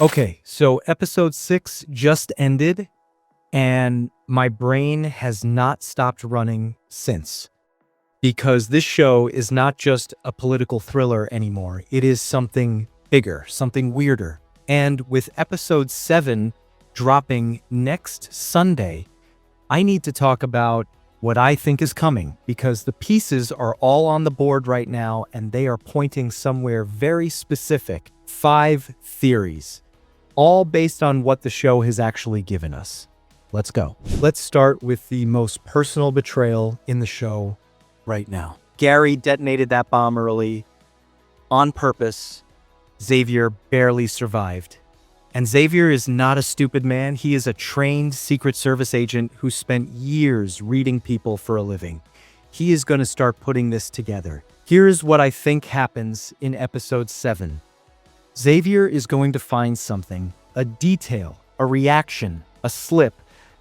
Okay, so episode 6 just ended, and my brain has not stopped running since. Because this show is not just a political thriller anymore, it is something bigger, something weirder. And with episode 7 dropping next Sunday, I need to talk about what I think is coming, because the pieces are all on the board right now and they are pointing somewhere very specific. 5 theories, all based on what the show has actually given us. Let's go. Let's start with the most personal betrayal in the show right now. Gary detonated that bomb early, on purpose. Xavier barely survived. And Xavier is not a stupid man. He is a trained Secret Service agent who spent years reading people for a living. He is going to start putting this together. Here's what I think happens in episode 7. Xavier is going to find something, a detail, a reaction, a slip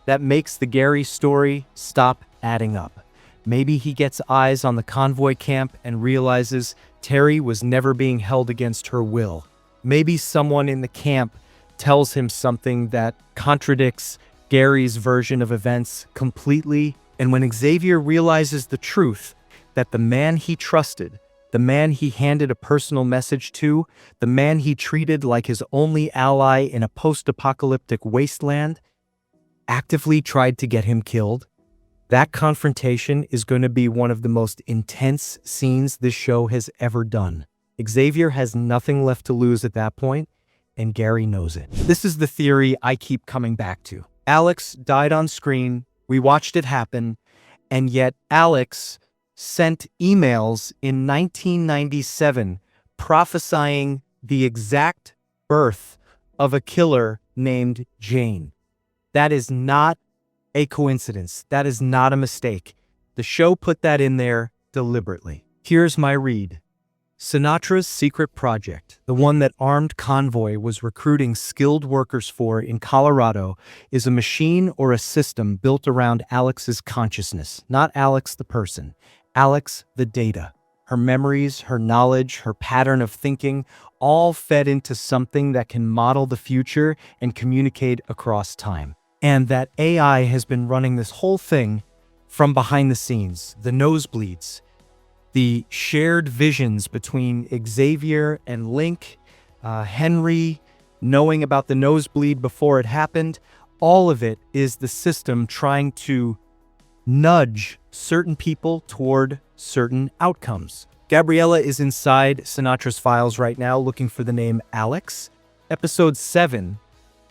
that makes the Gary story stop adding up. Maybe he gets eyes on the convoy camp and realizes Terry was never being held against her will. Maybe someone in the camp tells him something that contradicts Gary's version of events completely. And when Xavier realizes the truth, that the man he trusted, the man he handed a personal message to, the man he treated like his only ally in a post-apocalyptic wasteland, actively tried to get him killed, that confrontation is going to be one of the most intense scenes this show has ever done. Xavier has nothing left to lose at that point, and Gary knows it. This is the theory I keep coming back to. Alex died on screen, we watched it happen, and yet Alex sent emails in 1997 prophesying the exact birth of a killer named Jane. That is not a coincidence. That is not a mistake. The show put that in there deliberately. Here's my read. Sinatra's secret project, the one that Armed Convoy was recruiting skilled workers for in Colorado, is a machine or a system built around Alex's consciousness. Not Alex the person, Alex the data. Her memories, her knowledge, her pattern of thinking, all fed into something that can model the future and communicate across time. And that AI has been running this whole thing from behind the scenes, the nosebleeds, the shared visions between Xavier and Link, Henry, knowing about the nosebleed before it happened. All of it is the system trying to nudge certain people toward certain outcomes. Gabriella is inside Sinatra's files right now looking for the name Alex. Episode 7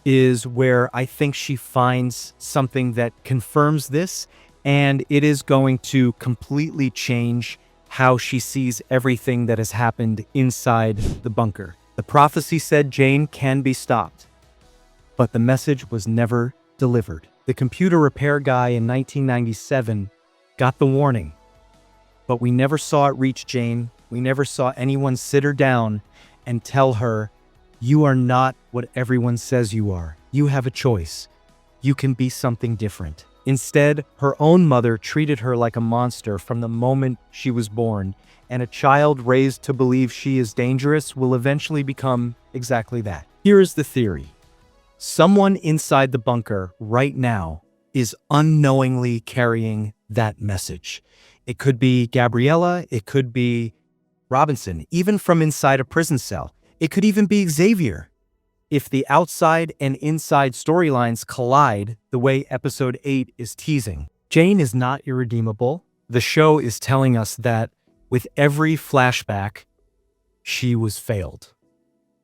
is where I think she finds something that confirms this, and it is going to completely change how she sees everything that has happened inside the bunker. The prophecy said Jane can be stopped, but the message was never delivered. The computer repair guy in 1997 got the warning, but we never saw it reach Jane. We never saw anyone sit her down and tell her, "You are not what everyone says you are. You have a choice. You can be something different." Instead, her own mother treated her like a monster from the moment she was born, and a child raised to believe she is dangerous will eventually become exactly that. Here is the theory. Someone inside the bunker right now is unknowingly carrying that message. It could be Gabriella, it could be Robinson, even from inside a prison cell. It could even be Xavier. If the outside and inside storylines collide the way episode 8 is teasing. Jane is not irredeemable. The show is telling us that with every flashback, she was failed.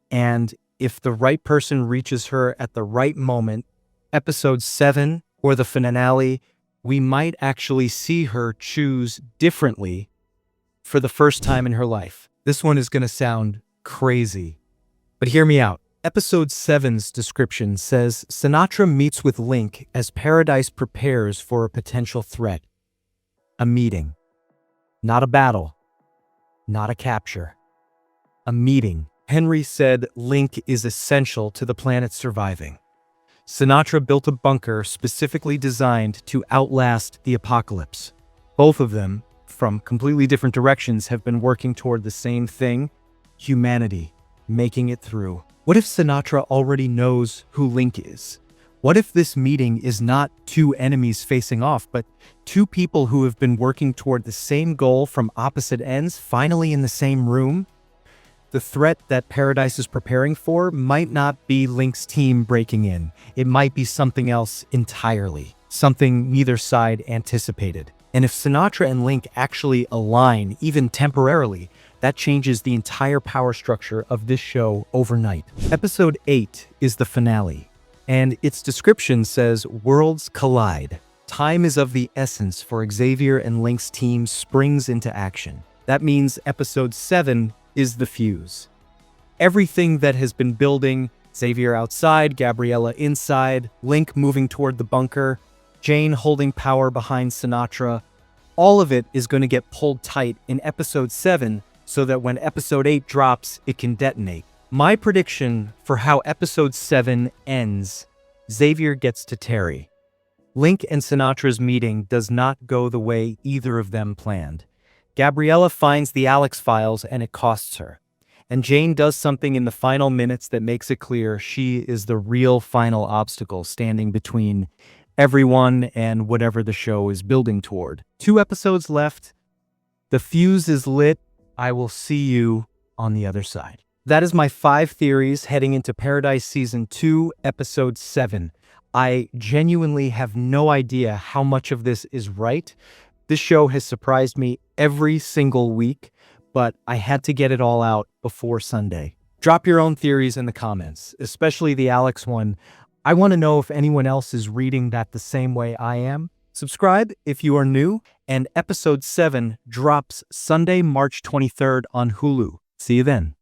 And if the right person reaches her at the right moment, episode 7 or the finale, we might actually see her choose differently for the first time in her life. This one is going to sound crazy, but hear me out. Episode 7's description says Sinatra meets with Link as Paradise prepares for a potential threat. A meeting. Not a battle. Not a capture. A meeting. Henry said Link is essential to the planet surviving. Sinatra built a bunker specifically designed to outlast the apocalypse. Both of them, from completely different directions, have been working toward the same thing: humanity, making it through. What if Sinatra already knows who Link is? What if this meeting is not two enemies facing off, but two people who have been working toward the same goal from opposite ends finally in the same room? The threat that Paradise is preparing for might not be Link's team breaking in. It might be something else entirely, something neither side anticipated. And if Sinatra and Link actually align, even temporarily, that changes the entire power structure of this show overnight. Episode 8 is the finale, and its description says, "Worlds collide. Time is of the essence for Xavier and Link's team springs into action." That means episode 7 is the fuse. Everything that has been building, Xavier outside, Gabriella inside, Link moving toward the bunker, Jane holding power behind Sinatra, all of it is going to get pulled tight in episode 7 so that when episode 8 drops, it can detonate. My prediction for how episode 7 ends, Xavier gets to Terry. Link and Sinatra's meeting does not go the way either of them planned. Gabriella finds the Alex files and it costs her. And Jane does something in the final minutes that makes it clear she is the real final obstacle standing between everyone and whatever the show is building toward. 2 episodes left. The fuse is lit. I will see you on the other side. That is my 5 theories heading into Paradise Season 2, Episode 7. I genuinely have no idea how much of this is right. This show has surprised me every single week, but I had to get it all out before Sunday. Drop your own theories in the comments, especially the Alex one. I want to know if anyone else is reading that the same way I am. Subscribe if you are new, and episode 7 drops Sunday, March 23rd on Hulu. See you then.